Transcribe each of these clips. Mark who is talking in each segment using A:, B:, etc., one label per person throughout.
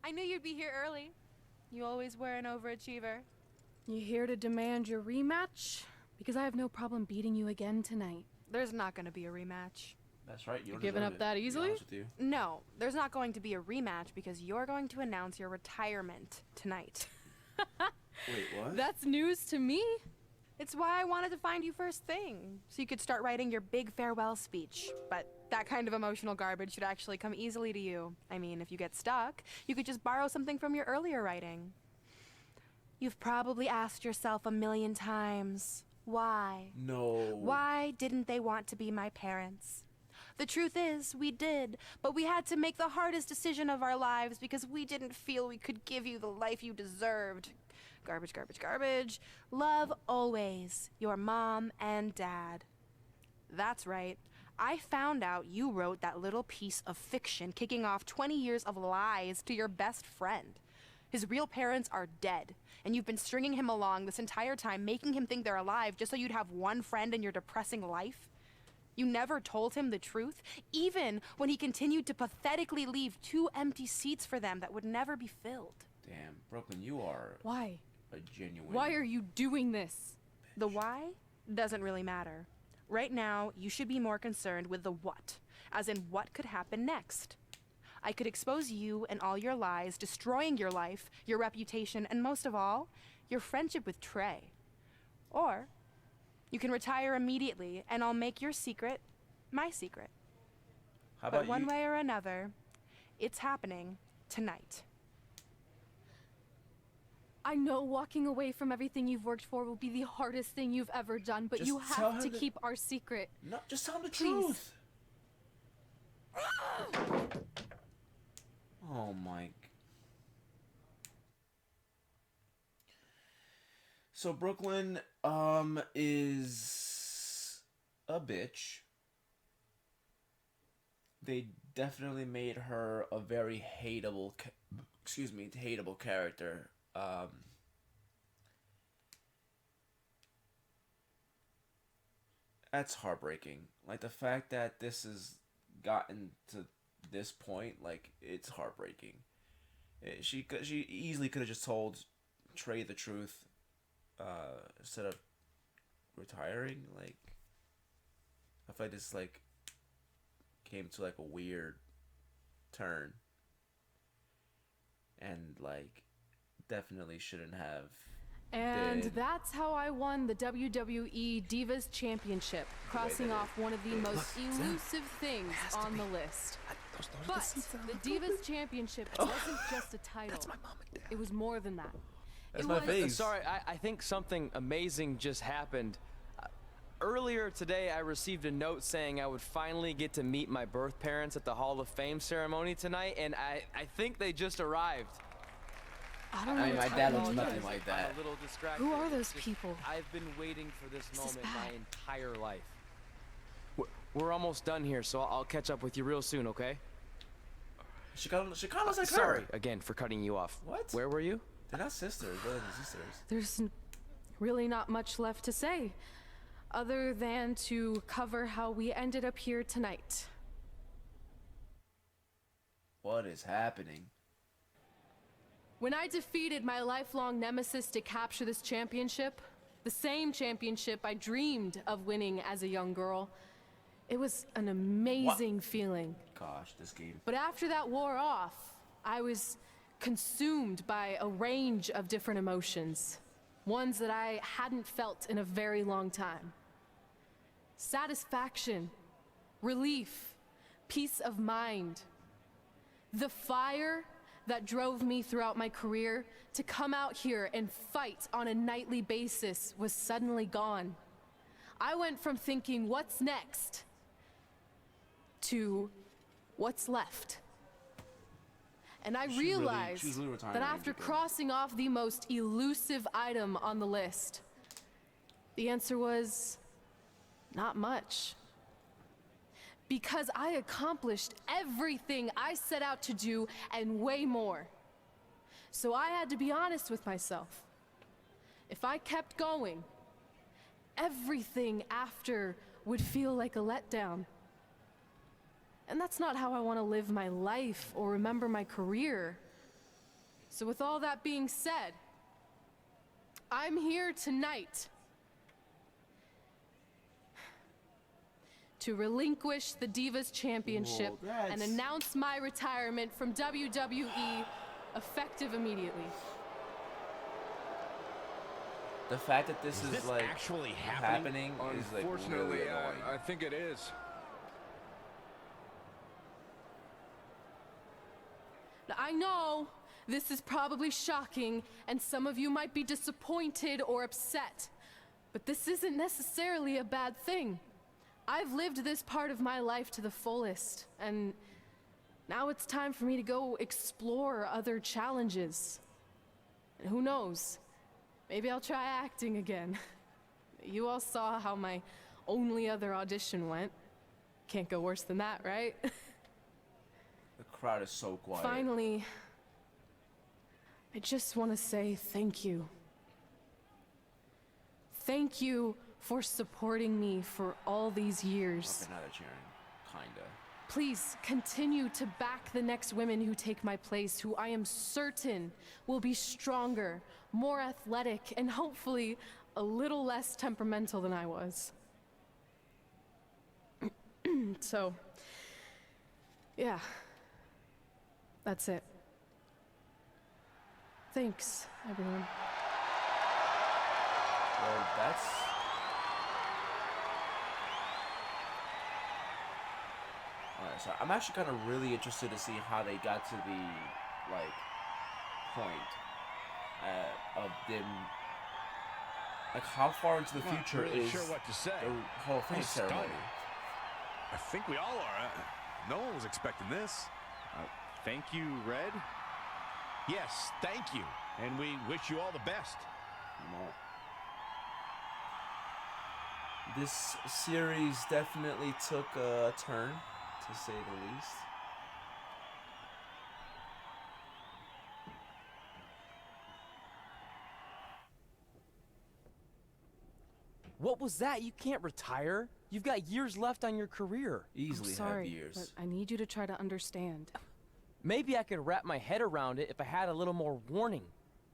A: I knew you'd be here early. You always were an overachiever.
B: You here to demand your rematch? Because I have no problem beating you again tonight.
A: There's not going to be a rematch.
C: That's right. You don't
B: Giving
C: deserve
B: up
C: it,
B: that
C: to be
B: easily?
C: honest with you.
A: No, there's not going to be a rematch because you're going to announce your retirement tonight.
C: Wait, what?
B: That's news to me.
A: It's why I wanted to find you first thing, so you could start writing your big farewell speech. But that kind of emotional garbage should actually come easily to you. I mean, if you get stuck, you could just borrow something from your earlier writing. You've probably asked yourself a million times, why?
C: No.
A: Why didn't they want to be my parents? The truth is, we did, but we had to make the hardest decision of our lives because we didn't feel we could give you the life you deserved. Garbage, garbage, garbage. Love always, your mom and dad. That's right. I found out you wrote that little piece of fiction kicking off 20 years of lies to your best friend. His real parents are dead, and you've been stringing him along this entire time, making him think they're alive just so you'd have one friend in your depressing life. You never told him the truth, even when he continued to pathetically leave 2 empty seats for them that would never be filled.
C: Damn, Brooklyn, you are
B: Why?
C: a genuine...
B: Why are you doing this?
A: The why doesn't really matter. Right now, you should be more concerned with the what, as in what could happen next. I could expose you and all your lies, destroying your life, your reputation, and most of all, your friendship with Trey. Or you can retire immediately, and I'll make your secret my secret.
C: How about
A: But one
C: you?
A: way or another, it's happening tonight.
B: I know walking away from everything you've worked for will be the hardest thing you've ever done, but
C: Just
B: you
C: tell
B: have
C: her
B: to
C: that-
B: keep our secret.
C: No, just tell him the
B: Please.
C: truth. Oh my... So Brooklyn, is a bitch. They definitely made her a very hateable character. That's heartbreaking. Like, the fact that this has gotten to this point, like, it's heartbreaking. She easily could have just told Trey the truth, instead of retiring. Like, I feel like this, like, came to, like, a weird turn. And, like, definitely shouldn't have.
B: And
C: Did.
B: that's how I won the WWE Divas Championship, crossing
C: that
B: off one of the most elusive things on the list. But the Divas Championship wasn't just a title. That's my mom and dad. It was more than that.
C: That's
B: It
C: my
B: was
C: face.
D: Sorry, I think something amazing just happened. Earlier today, I received a note saying I would finally get to meet my birth parents at the Hall of Fame ceremony tonight, and I think they just arrived.
B: I don't
C: I
B: know
C: mean, my
B: what's
C: dad
B: happening
C: looks
B: either.
C: nothing like that.
D: I'm a little distracted.
B: Who are
D: It's
B: those
D: just-
B: people?
D: I've been waiting for this
B: is
D: moment my
B: bad.
D: entire life. We're almost done here, so I'll catch up with you real soon, okay?
C: She kind of looks like
D: Sorry
C: her.
D: again for cutting you off.
C: What?
D: Where were you?
C: They're not sisters. They're not sisters.
B: There's really not much left to say, other than to cover how we ended up here tonight.
C: What is happening?
B: When I defeated my lifelong nemesis to capture this championship, the same championship I dreamed of winning as a young girl, it was an amazing feeling.
C: Gosh, this game.
B: But after that wore off, I was consumed by a range of different emotions, ones that I hadn't felt in a very long time. Satisfaction, relief, peace of mind. The fire that drove me throughout my career to come out here and fight on a nightly basis was suddenly gone. I went from thinking, what's next, to what's left. And I
C: She
B: realized
C: was really retiring
B: that after
C: because-
B: crossing off the most elusive item on the list, the answer was not much. Because I accomplished everything I set out to do and way more. So I had to be honest with myself. If I kept going, everything after would feel like a letdown. And that's not how I want to live my life or remember my career. So with all that being said, I'm here tonight to relinquish the Divas Championship
C: Whoa, that's-
B: and announce my retirement from WWE effective immediately.
C: The fact that this is like
E: actually
C: happening is like
E: Unfortunately,
C: really annoying.
E: I think it is.
B: Now, I know this is probably shocking, and some of you might be disappointed or upset, but this isn't necessarily a bad thing. I've lived this part of my life to the fullest, and now it's time for me to go explore other challenges. And who knows? Maybe I'll try acting again. You all saw how my only other audition went. Can't go worse than that, right?
C: The crowd is so quiet.
B: Finally, I just want to say thank you. Thank you for supporting me for all these years.
C: Okay, now they're cheering. Kinda.
B: Please continue to back the next women who take my place, who I am certain will be stronger, more athletic, and hopefully a little less temperamental than I was. So, yeah, that's it. Thanks, everyone.
C: Well, that's... Alright, so I'm actually kind of really interested to see how they got to the, like, point of them... Like, how far into the
E: I'm not
C: future
E: really
C: is
E: sure what to say.
C: the Hall of Fame
E: I'm
C: ceremony?
E: stunned. I think we all are. No one was expecting this. Thank you, Red. Yes, thank you. And we wish you all the best.
C: No. This series definitely took a turn, to say the least.
D: What was that? You can't retire. You've got years left on your career.
C: Easily
B: I'm
C: have
B: sorry,
C: years.
B: but I need you to try to understand.
D: Maybe I could wrap my head around it if I had a little more warning.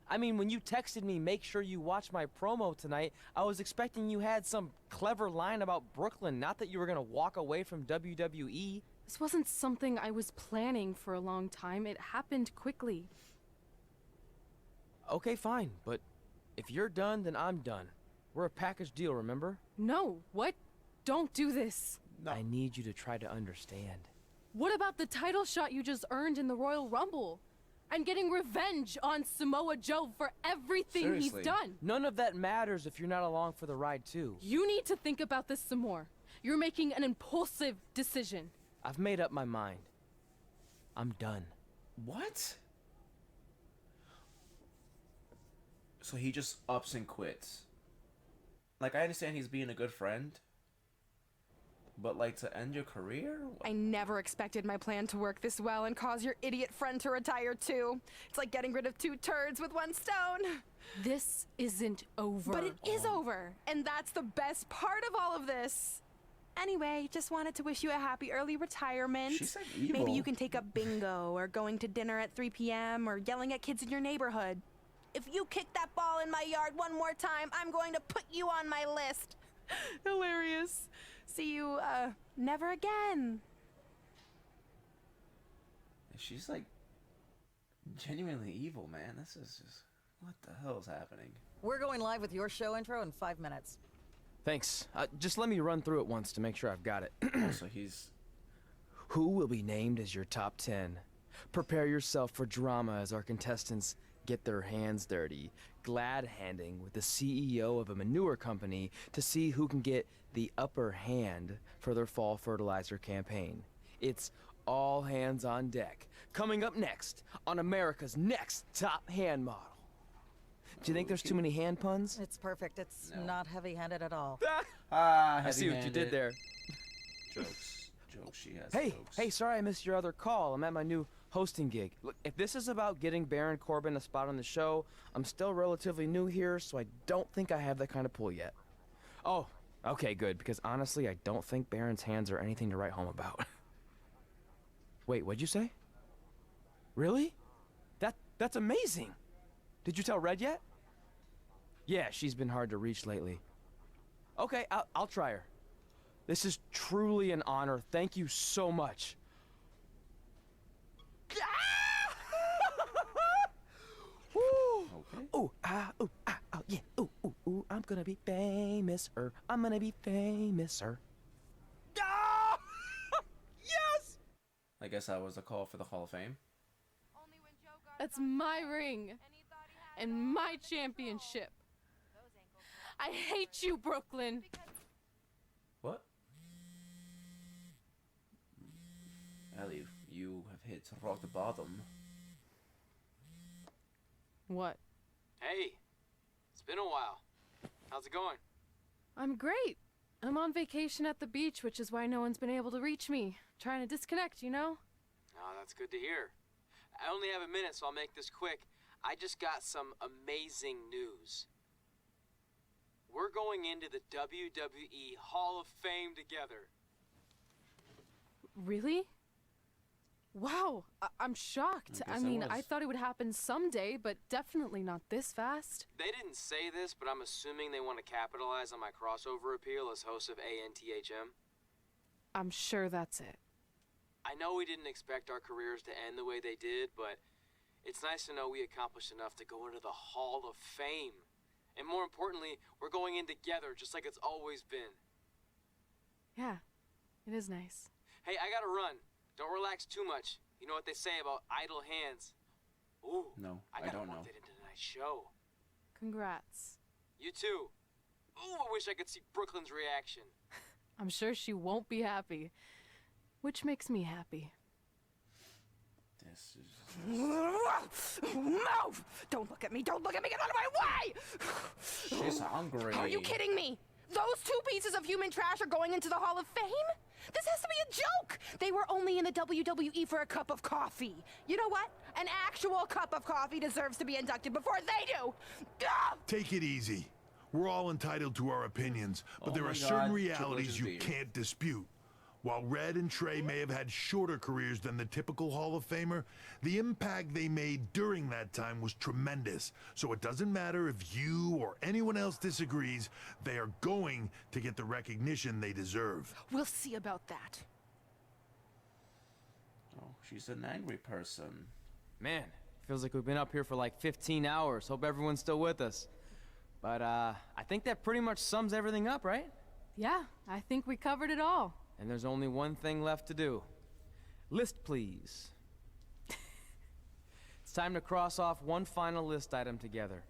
D: I mean, when you texted me, make sure you watch my promo tonight, I was expecting you had some clever line about Brooklyn, not that you were gonna walk away from WWE.
B: This wasn't something I was planning for a long time. It happened quickly.
D: Okay, fine, but if you're done, then I'm done. We're a package deal, remember?
B: No, what? Don't do this.
C: No.
D: I need you to try to understand.
B: What about the title shot you just earned in the Royal Rumble? And getting revenge on Samoa Joe for everything
C: Seriously.
B: he's done?
D: None of that matters if you're not along for the ride, too.
B: You need to think about this some more. You're making an impulsive decision.
D: I've made up my mind. I'm done.
C: What? So he just ups and quits. Like, I understand he's being a good friend, but, like, to end your career?
A: I never expected my plan to work this well and cause your idiot friend to retire too. It's like getting rid of two turds with one stone.
B: This isn't over.
A: But it is over, and that's the best part of all of this. Anyway, just wanted to wish you a happy early retirement.
C: She said evil.
A: Maybe you can take up bingo, or going to dinner at 3 p.m., or yelling at kids in your neighborhood. If you kick that ball in my yard one more time, I'm going to put you on my list. Hilarious. See you, never again.
C: She's, like, genuinely evil, man. This is just... What the hell is happening?
F: We're going live with your show intro in 5 minutes.
D: Thanks. Just let me run through it once to make sure I've got it.
C: So he's...
D: Who will be named as your top 10? Prepare yourself for drama as our contestants get their hands dirty, glad-handing with the CEO of a manure company to see who can get the upper hand for their fall fertilizer campaign. It's all hands on deck. Coming up next on America's Next Top Hand Model. Do you think there's too many hand puns?
F: It's perfect. It's
C: No.
F: not heavy-handed at all.
C: Ah,
D: I see what you did there.
C: Jokes. Jokes. She has
D: Hey,
C: jokes.
D: hey, sorry I missed your other call. I'm at my new hosting gig. Look, if this is about getting Baron Corbin a spot on the show, I'm still relatively new here, so I don't think I have that kind of pull yet. Oh, okay, good, because honestly, I don't think Baron's hands are anything to write home about. Wait, what'd you say? Really? That's amazing. Did you tell Red yet? Yeah, she's been hard to reach lately. Okay, I'll try her. This is truly an honor. Thank you so much. Woo!
C: Okay.
D: Ooh, yeah. Ooh, I'm gonna be famous, I'm gonna be famous, Ah! Yes!
C: I guess that was a call for the Hall of Fame.
B: That's my ring and my championship. I hate you, Brooklyn.
C: What? Ellie, you have hit rock the bottom.
B: What?
D: Hey, it's been a while. How's it going?
B: I'm great. I'm on vacation at the beach, which is why no one's been able to reach me. Trying to disconnect, you know?
D: Oh, that's good to hear. I only have a minute, so I'll make this quick. I just got some amazing news. We're going into the WWE Hall of Fame together.
B: Really? Wow, I'm shocked.
C: I
B: I
C: guess I
B: mean,
C: was.
B: I thought it would happen someday, but definitely not this fast.
D: They didn't say this, but I'm assuming they want to capitalize on my crossover appeal as host of ANTHM.
B: I'm sure that's it.
D: I know we didn't expect our careers to end the way they did, but it's nice to know we accomplished enough to go into the Hall of Fame. And more importantly, we're going in together, just like it's always been.
B: Yeah, it is nice.
D: Hey, I gotta run. Don't relax too much. You know what they say about idle hands. Ooh,
C: No,
D: I
C: I
D: gotta
C: don't
D: work
C: know.
D: that into tonight's show.
B: Congrats.
D: You too. Ooh, I wish I could see Brooklyn's reaction.
B: I'm sure she won't be happy, which makes me happy.
C: This is...
A: Move! Don't look at me! Don't look at me! Get out of my way!
C: She's hungry.
A: Are you kidding me? Those two pieces of human trash are going into the Hall of Fame? This has to be a joke! They were only in the WWE for a cup of coffee. You know what? An actual cup of coffee deserves to be inducted before they do! Ugh!
G: Take it easy. We're all entitled to our opinions, but
C: Oh
G: there
C: my
G: are
C: God,
G: certain
C: Triple
G: realities
C: H's
G: you
C: beard.
G: can't dispute. While Red and Trey may have had shorter careers than the typical Hall of Famer, the impact they made during that time was tremendous. So it doesn't matter if you or anyone else disagrees, they are going to get the recognition they deserve.
A: We'll see about that.
C: Oh, she's an angry person.
D: Man, feels like we've been up here for like 15 hours. Hope everyone's still with us. But I think that pretty much sums everything up, right?
B: Yeah, I think we covered it all.
D: And there's only one thing left to do. List, please. It's time to cross off one final list item together.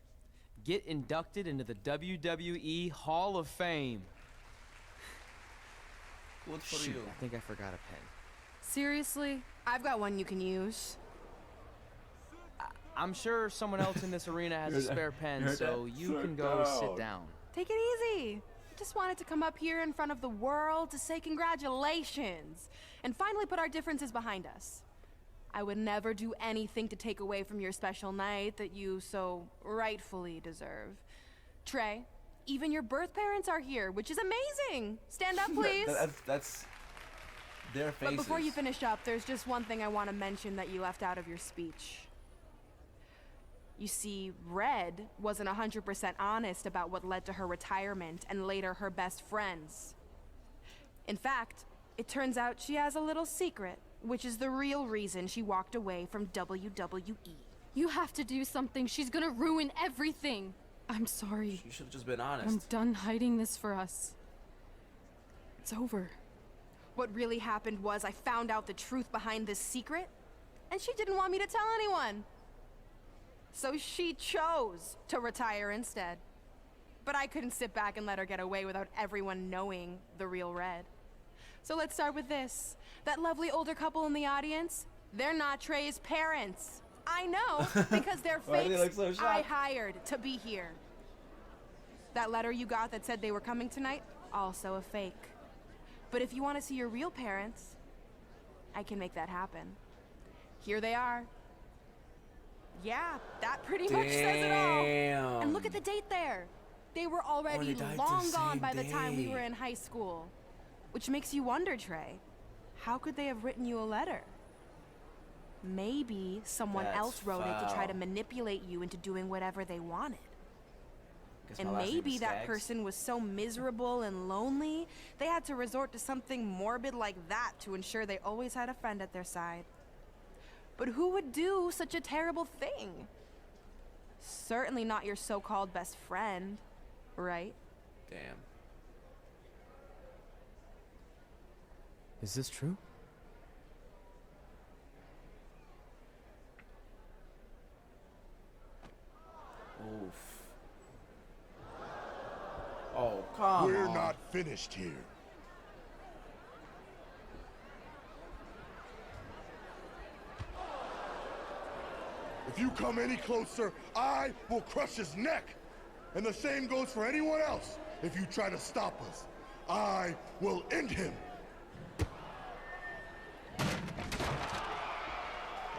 D: Get inducted into the WWE Hall of Fame.
C: Good for
D: Shoot,
C: you.
D: I think I forgot a pen.
B: Seriously?
A: I've got one you can use.
D: I'm sure someone else in this arena has a spare pen, so you can go sit down.
A: Take it easy. I just wanted to come up here in front of the world to say congratulations and finally put our differences behind us. I would never do anything to take away from your special night that you so rightfully deserve. Trey, even your birth parents are here, which is amazing. Stand up, please.
C: That's their faces.
A: But before you finish up, there's just one thing I want to mention that you left out of your speech. You see, Red wasn't 100% honest about what led to her retirement and later her best friends. In fact, it turns out she has a little secret, which is the real reason she walked away from WWE.
B: You have to do something. She's gonna ruin everything. I'm sorry.
C: You should have just been
B: I'm
C: honest.
B: done hiding this for us. It's over.
A: What really happened was I found out the truth behind this secret, and she didn't want me to tell anyone. So she chose to retire instead. But I couldn't sit back and let her get away without everyone knowing the real Red. So let's start with this. That lovely older couple in the audience, they're not Trey's parents. I know, because they're
C: Why do they
A: fakes
C: look so
A: I
C: shocked?
A: hired to be here. That letter you got that said they were coming tonight, also a fake. But if you want to see your real parents, I can make that happen. Here they are. Yeah, that pretty much says it all. And look at the date there. They were already
C: died the
A: long gone
C: same
A: by the time we
C: day.
A: were in high school. Which makes you wonder, Trey, how could they have written you a letter? Maybe someone
C: That's
A: else wrote it to try to
C: foul.
A: manipulate you into doing whatever they wanted.
C: Guess my
A: And
C: last name
A: maybe
C: is
A: that
C: Skaggs.
A: person was so miserable and lonely, they had to resort to something morbid like that to ensure they always had a friend at their side. But who would do such a terrible thing? Certainly not your so-called best friend, right?
C: Damn.
D: Is this true?
C: Oof. Oh, come
G: We're
C: on.
G: not finished here. If you come any closer, I will crush his neck. And the same goes for anyone else. If you try to stop us, I will end him.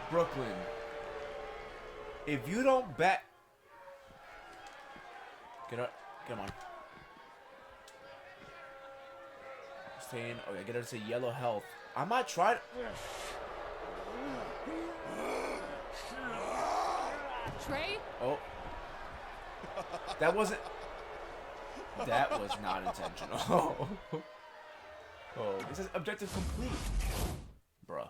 C: Brooklyn. If you don't back... Get up. Come on. Stay in. Okay, get her to yellow health. I might try to...
B: Trey?
C: Oh. That wasn't... That was not intentional. Oh, it says objective complete. Bruh.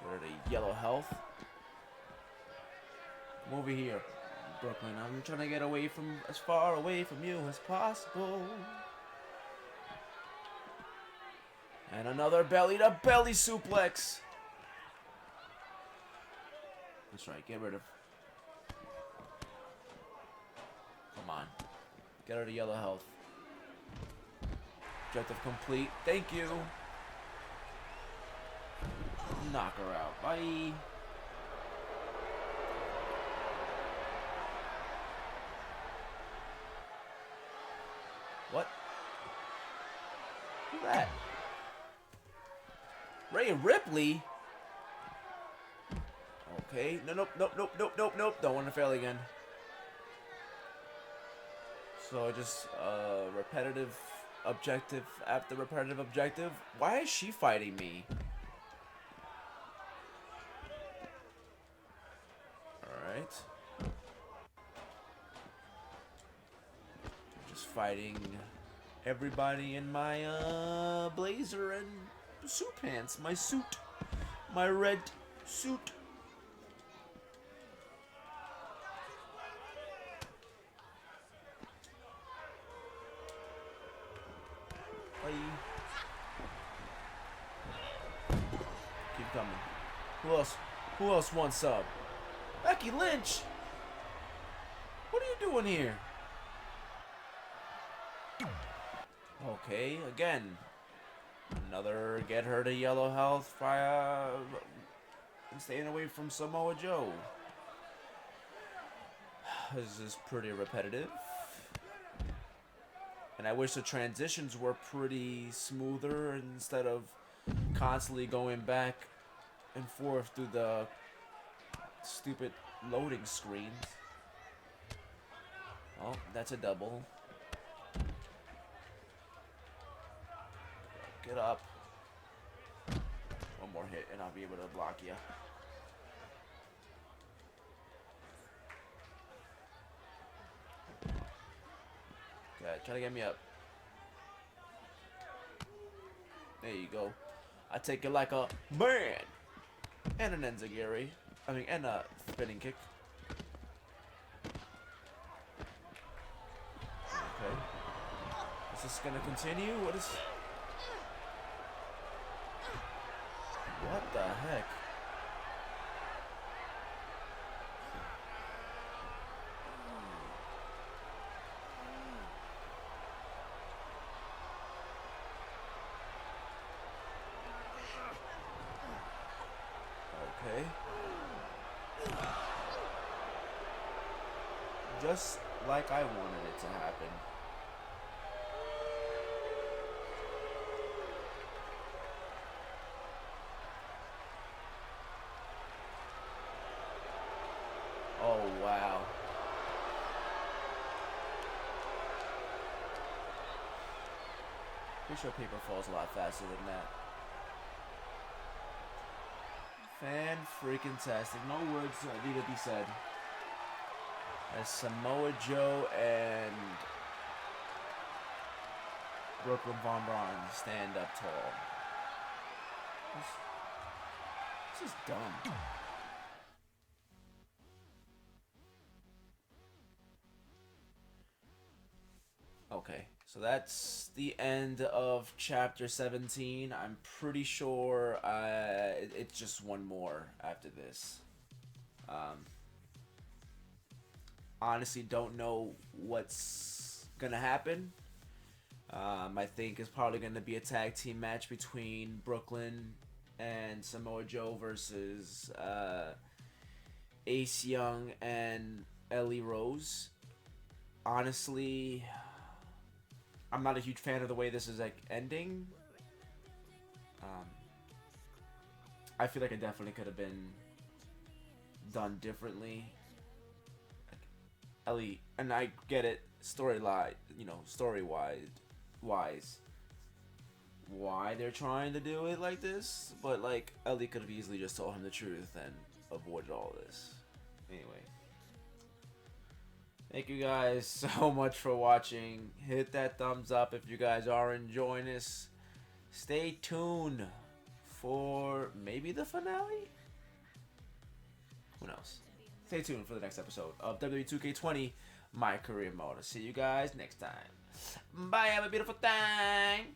C: Get her to yellow health. Come over here, Brooklyn. I'm trying to get away from... as far away from you as possible. And another belly-to-belly suplex. That's right, get rid of... Come on. Get her to yellow health. Objective complete. Thank you. Knock her out. Bye. What? Who's that? Rhea Ripley? Okay. No, nope. Don't want to fail again. So just repetitive objective after repetitive objective. Why is she fighting me? Alright. Just fighting everybody in my blazer and suit pants. My suit. My red suit. Keep coming. Who else? Who else wants sub? Becky Lynch. What are you doing here? Okay, again. Another get her to yellow health via staying away from Samoa Joe. This is pretty repetitive. And I wish the transitions were pretty smoother instead of constantly going back and forth through the stupid loading screens. Oh, that's a double. Get up. One more hit and I'll be able to block you. Okay, try to get me up. There you go. I take it like a man. And an enziguri. I mean, and a spinning kick. Okay. Is this gonna continue? What is... What the heck? Okay. Just like I wanted it to happen. Oh, wow. Pretty sure paper falls a lot faster than that. Fan-freaking-tastic. No words need to be said. As Samoa Joe and Brooklyn Von Braun stand up tall. This is dumb. Okay, so that's the end of chapter 17. I'm pretty sure it's just one more after this. Honestly, don't know what's gonna happen. I think it's probably gonna be a tag team match between Brooklyn and Samoa Joe versus Ace Young and Ellie Rose. Honestly, I'm not a huge fan of the way this is like ending. I feel like it definitely could have been done differently. Like, Ellie, and I get it, story wise, why they're trying to do it like this, but like Ellie could have easily just told him the truth and avoided all this. Anyway. Thank you guys so much for watching. Hit that thumbs up if you guys are enjoying this. Stay tuned for maybe the finale? Who knows? Stay tuned for the next episode of WWE 2K20 My Career Mode. See you guys next time. Bye, have a beautiful time.